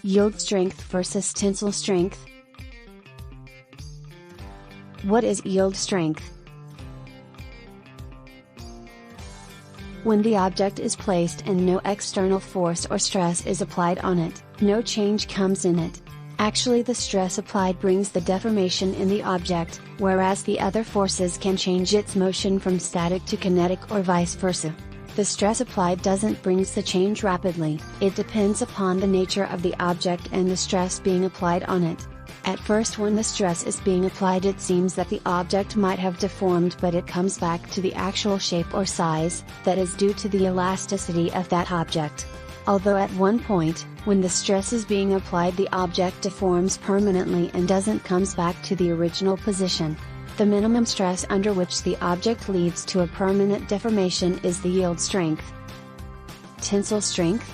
Yield strength versus tensile strength. What is yield strength? When the object is placed and no external force or stress is applied on it, no change comes in it. Actually, the stress applied brings the deformation in the object, whereas the other forces can change its motion from static to kinetic or vice versa. The stress applied doesn't bring the change rapidly, it depends upon the nature of the object and the stress being applied on it. At first, when the stress is being applied, it seems that the object might have deformed, but it comes back to the actual shape or size, that is due to the elasticity of that object. Although at one point, when the stress is being applied, the object deforms permanently and doesn't comes back to the original position. The minimum stress under which the object leads to a permanent deformation is the yield strength. Tensile strength.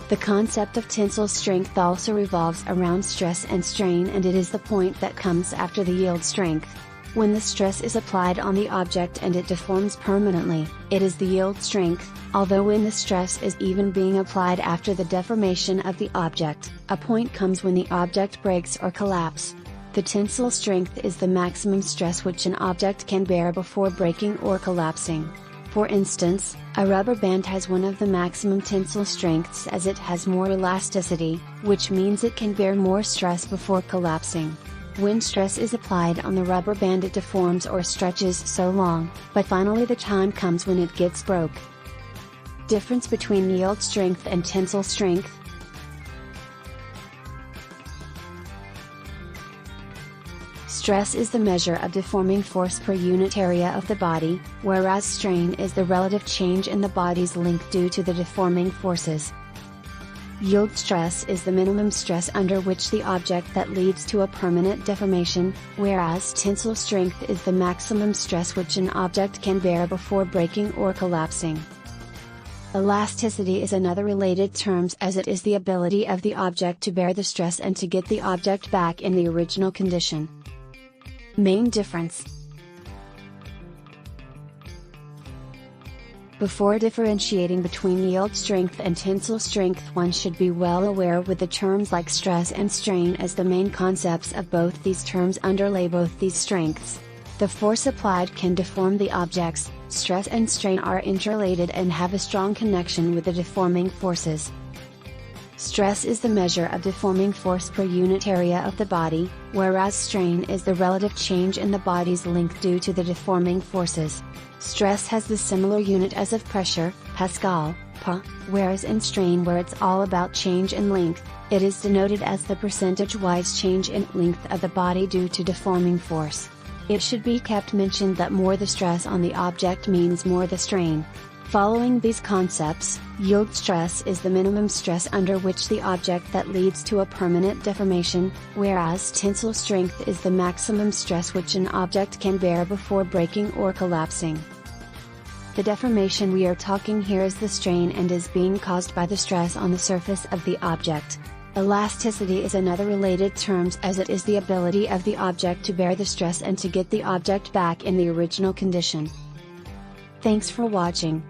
The concept of tensile strength also revolves around stress and strain, and it is the point that comes after the yield strength. When the stress is applied on the object and it deforms permanently, it is the yield strength, although when the stress is even being applied after the deformation of the object, a point comes when the object breaks or collapses. The tensile strength is the maximum stress which an object can bear before breaking or collapsing. For instance, a rubber band has one of the maximum tensile strengths as it has more elasticity, which means it can bear more stress before collapsing. When stress is applied on the rubber band, it deforms or stretches so long, but finally the time comes when it gets broke. Difference between yield strength and tensile strength. Stress is the measure of deforming force per unit area of the body, whereas strain is the relative change in the body's length due to the deforming forces. Yield stress is the minimum stress under which the object that leads to a permanent deformation, whereas tensile strength is the maximum stress which an object can bear before breaking or collapsing. Elasticity is another related term, as it is the ability of the object to bear the stress and to get the object back in the original condition. Main difference. Before differentiating between yield strength and tensile strength, one should be well aware with the terms like stress and strain, as the main concepts of both these terms underlay both these strengths. The force applied can deform the objects. Stress and strain are interrelated and have a strong connection with the deforming forces. Stress is the measure of deforming force per unit area of the body, whereas strain is the relative change in the body's length due to the deforming forces. Stress has the similar unit as of pressure, Pascal, Pa, whereas in strain, where it's all about change in length, it is denoted as the percentage-wise change in length of the body due to deforming force. It should be kept mentioned that more the stress on the object means more the strain. Following these concepts, yield stress is the minimum stress under which the object that leads to a permanent deformation, whereas tensile strength is the maximum stress which an object can bear before breaking or collapsing. The deformation we are talking here is the strain and is being caused by the stress on the surface of the object. Elasticity is another related term, as it is the ability of the object to bear the stress and to get the object back in the original condition. Thanks for watching.